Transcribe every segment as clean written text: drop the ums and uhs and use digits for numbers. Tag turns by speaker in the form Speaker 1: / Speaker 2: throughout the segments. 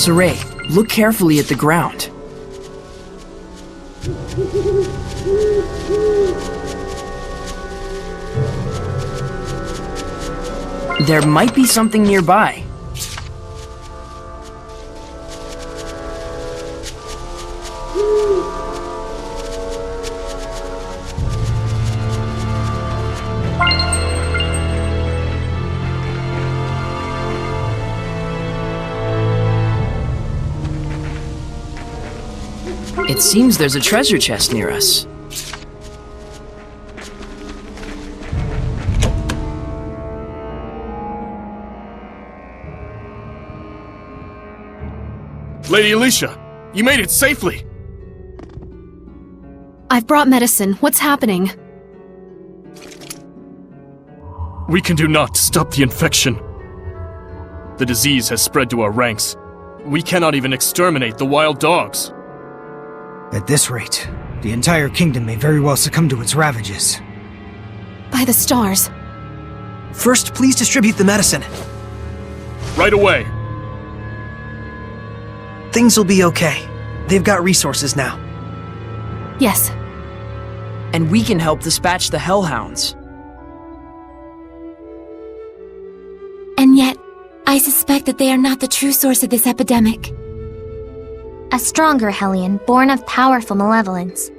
Speaker 1: Saray, look carefully at the ground. There might be something nearby. It seems there's a treasure chest near us.
Speaker 2: Lady Alicia, you made it safely!
Speaker 3: I've brought medicine. What's happening?
Speaker 2: We can do naught to stop the infection. The disease has spread to our ranks. We cannot even exterminate the wild dogs.
Speaker 4: At this rate, the entire kingdom may very well succumb to its ravages.
Speaker 3: By the stars.
Speaker 5: First, please distribute the medicine.
Speaker 2: Right away.
Speaker 5: Things will be okay. They've got resources now.
Speaker 3: Yes.
Speaker 1: And we can help dispatch the hellhounds.
Speaker 6: And yet, I suspect that they are not the true source of this epidemic.
Speaker 7: A stronger Hellion, born of powerful malevolence.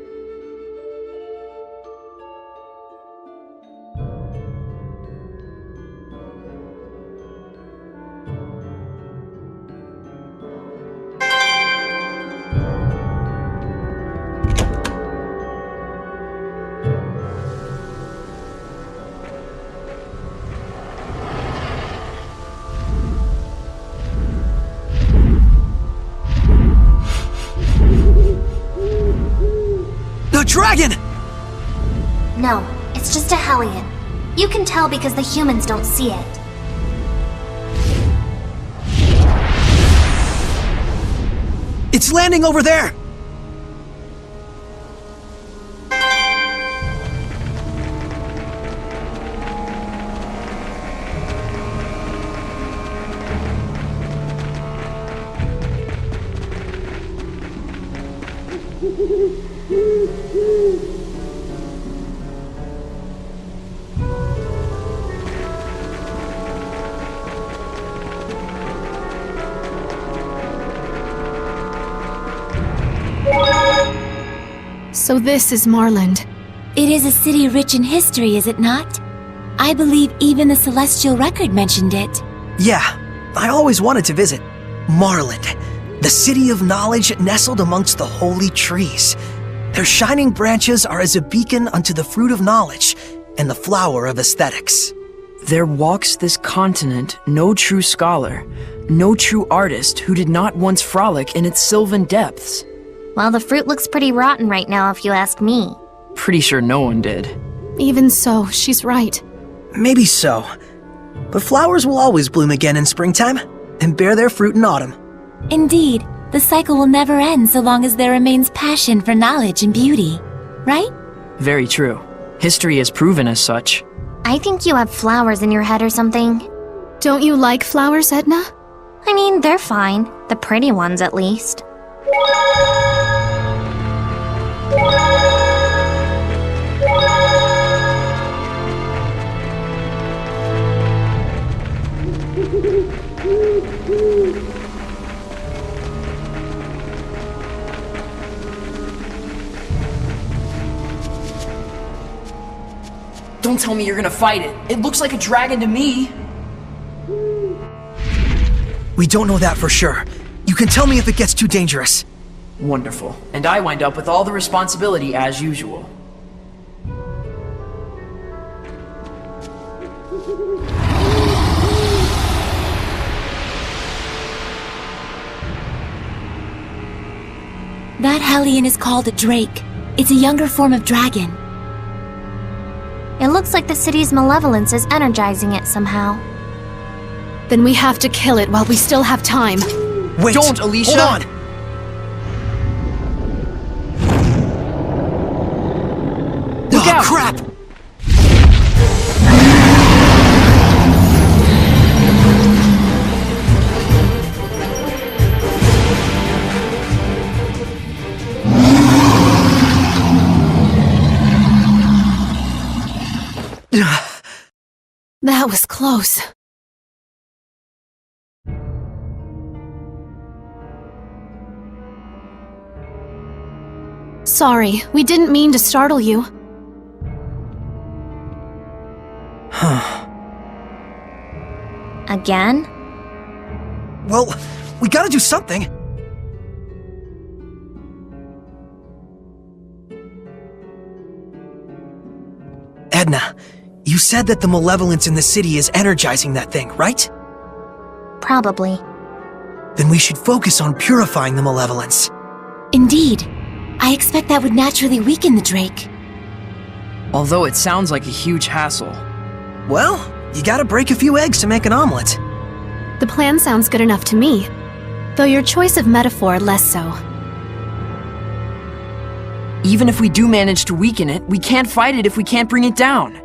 Speaker 5: Dragon!
Speaker 7: No, it's just a Hellion. You can tell because the humans don't see it.
Speaker 5: It's landing over there!
Speaker 3: So this is Marland.
Speaker 6: It is a city rich in history, is it not? I believe even the Celestial Record mentioned it.
Speaker 5: Yeah, I always wanted to visit. Marland, the city of knowledge nestled amongst the holy trees. Their shining branches are as a beacon unto the fruit of knowledge and the flower of aesthetics.
Speaker 1: There walks this continent no true scholar, no true artist who did not once frolic in its sylvan depths.
Speaker 7: Well, the fruit looks pretty rotten right now if you ask me.
Speaker 1: Pretty sure no one did.
Speaker 3: Even so, she's right.
Speaker 5: Maybe so. But flowers will always bloom again in springtime and bear their fruit in autumn.
Speaker 6: Indeed, the cycle will never end so long as there remains passion for knowledge and beauty, right?
Speaker 1: Very true. History has proven as such.
Speaker 7: I think you have flowers in your head or something.
Speaker 3: Don't you like flowers, Edna?
Speaker 7: I mean, they're fine. The pretty ones, at least.
Speaker 1: Don't tell me you're gonna fight it. It looks like a dragon to me.
Speaker 5: We don't know that for sure. You can tell me if it gets too dangerous.
Speaker 1: Wonderful. And I wind up with all the responsibility as usual.
Speaker 6: That Hellion is called a Drake. It's a younger form of dragon.
Speaker 7: It looks like the city's malevolence is energizing it somehow.
Speaker 3: Then we have to kill it while we still have time.
Speaker 5: Wait!
Speaker 1: Don't, Alicia!
Speaker 5: Hold on!
Speaker 1: Look out!
Speaker 5: Crap!
Speaker 3: That was close. Sorry, we didn't mean to startle you.
Speaker 7: Again?
Speaker 5: Well, we gotta do something. Edna, you said that the malevolence in the city is energizing that thing, right?
Speaker 7: Probably.
Speaker 5: Then we should focus on purifying the malevolence.
Speaker 6: Indeed. I expect that would naturally weaken the Drake.
Speaker 1: Although it sounds like a huge hassle.
Speaker 5: Well, you gotta break a few eggs to make an omelet.
Speaker 3: The plan sounds good enough to me, though your choice of metaphor less so.
Speaker 1: Even if we do manage to weaken it, we can't fight it if we can't bring it down.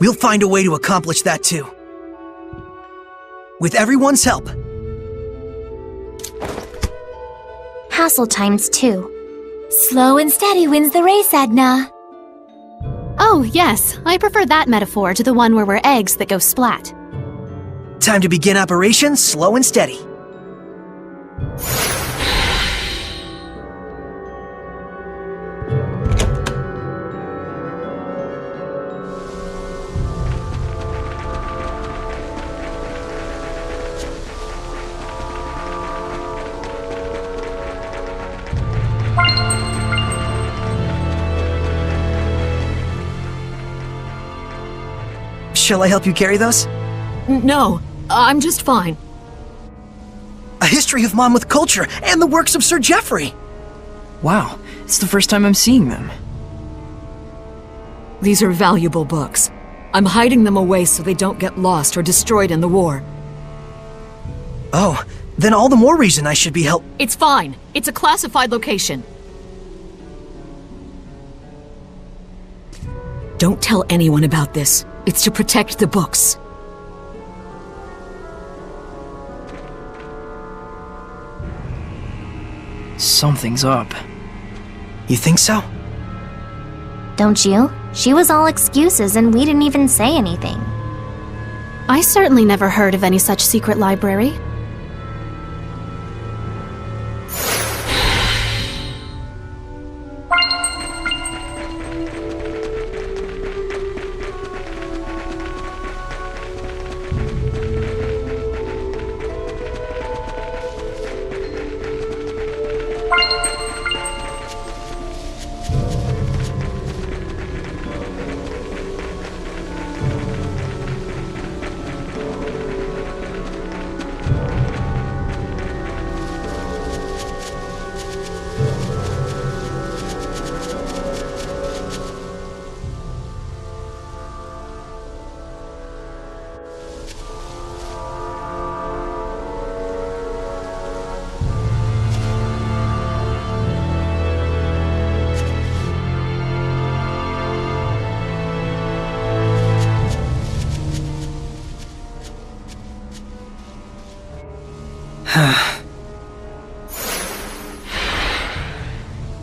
Speaker 5: We'll find a way to accomplish that too. With everyone's help.
Speaker 7: Hassle times 2.
Speaker 6: Slow and steady wins the race, Edna.
Speaker 3: Oh, yes, I prefer that metaphor to the one where we're eggs that go splat.
Speaker 5: Time to begin operation slow and steady. Shall I help you carry those?
Speaker 8: No, I'm just fine.
Speaker 5: A history of Monmouth culture and the works of Sir Geoffrey.
Speaker 1: Wow, it's the first time I'm seeing them.
Speaker 8: These are valuable books. I'm hiding them away so they don't get lost or destroyed in the war.
Speaker 5: Oh, then all the more reason I should be help.
Speaker 8: It's fine. It's a classified location. Don't tell anyone about this. It's to protect the books.
Speaker 1: Something's up.
Speaker 5: You think so?
Speaker 7: Don't you? She was all excuses and we didn't even say anything.
Speaker 3: I certainly never heard of any such secret library.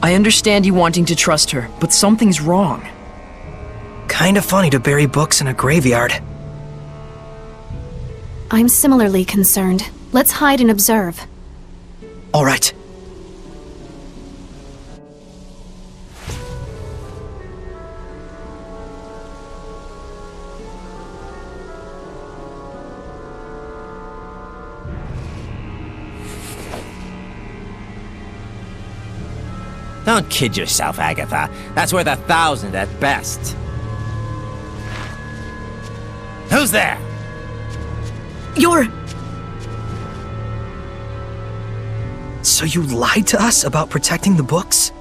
Speaker 1: I understand you wanting to trust her, but something's wrong.
Speaker 5: Kinda funny to bury books in a graveyard.
Speaker 3: I'm similarly concerned. Let's hide and observe.
Speaker 5: All right.
Speaker 9: Don't kid yourself, Agatha. That's worth 1,000 at best. Who's there?
Speaker 8: You're...
Speaker 5: So you lied to us about protecting the books?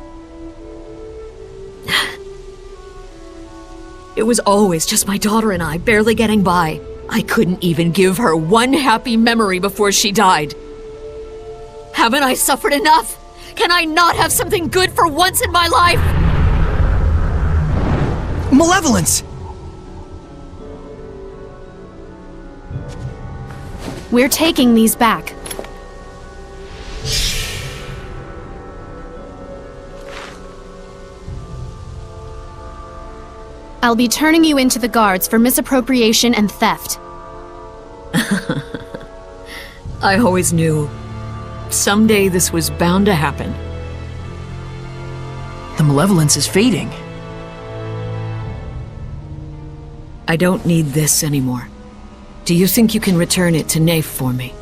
Speaker 8: It was always just my daughter and I, barely getting by. I couldn't even give her one happy memory before she died. Haven't I suffered enough? Can I not have something good for once in my life?
Speaker 5: Malevolence!
Speaker 3: We're taking these back. I'll be turning you into the guards for misappropriation and theft.
Speaker 8: I always knew. Someday this was bound to happen.
Speaker 1: The malevolence is fading.
Speaker 8: I don't need this anymore. Do you think you can return it to Nafe for me?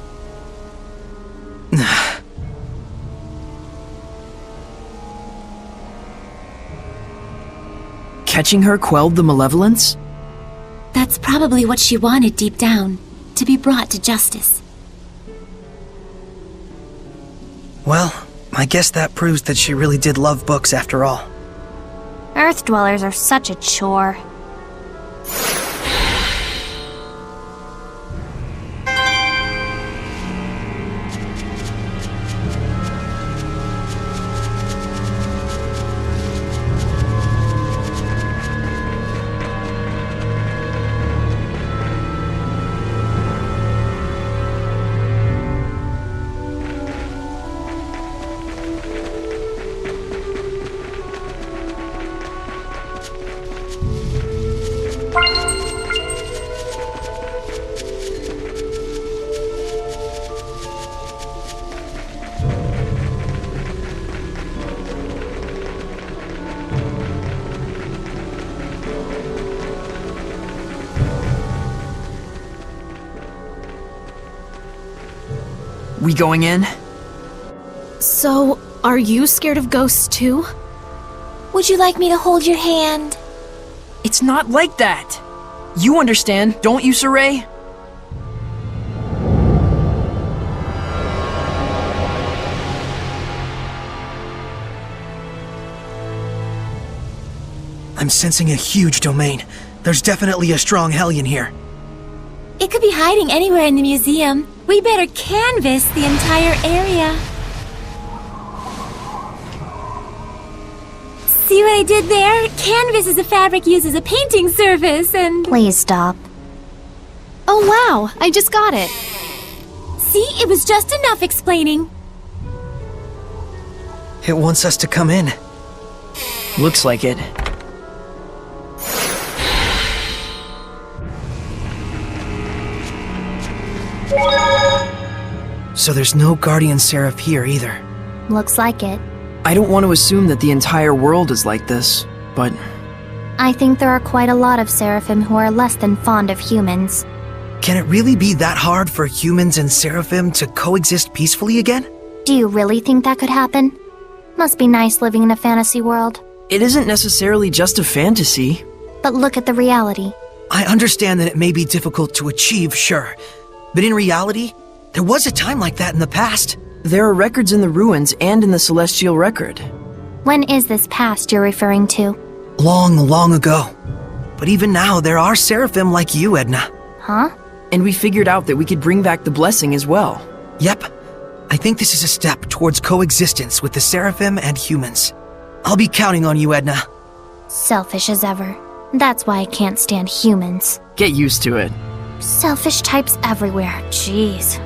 Speaker 1: Catching her quelled the malevolence?
Speaker 6: That's probably what she wanted deep down, to be brought to justice.
Speaker 5: Well, I guess that proves that she really did love books after all.
Speaker 7: Earth dwellers are such a chore.
Speaker 1: We going in?
Speaker 3: So, are you scared of ghosts too?
Speaker 6: Would you like me to hold your hand?
Speaker 1: It's not like that. You understand, don't you, Saray?
Speaker 5: I'm sensing a huge domain. There's definitely a strong Hellion here.
Speaker 6: It could be hiding anywhere in the museum. We better canvass the entire area. See what I did there? Canvas is a fabric used as a painting surface, and...
Speaker 7: Please stop.
Speaker 3: Oh wow, I just got it.
Speaker 6: See, it was just enough explaining.
Speaker 5: It wants us to come in.
Speaker 1: Looks like it.
Speaker 5: So there's no Guardian Seraph here either.
Speaker 7: Looks like it.
Speaker 1: I don't want to assume that the entire world is like this, but
Speaker 7: I think there are quite a lot of Seraphim who are less than fond of humans.
Speaker 5: Can it really be that hard for humans and Seraphim to coexist peacefully again?
Speaker 7: Do you really think that could happen? Must be nice living in a fantasy world.
Speaker 1: it isn't necessarily just a fantasy.
Speaker 7: But look at the reality.
Speaker 5: I understand that it may be difficult to achieve, sure. But in reality, there was a time like that in the past.
Speaker 1: There are records in the ruins and in the Celestial Record.
Speaker 7: When is this past you're referring to?
Speaker 5: Long, long ago. But even now, there are Seraphim like you, Edna.
Speaker 7: Huh?
Speaker 1: And we figured out that we could bring back the blessing as well.
Speaker 5: Yep. I think this is a step towards coexistence with the Seraphim and humans. I'll be counting on you, Edna.
Speaker 7: Selfish as ever. That's why I can't stand humans.
Speaker 1: Get used to it.
Speaker 7: Selfish types everywhere, jeez.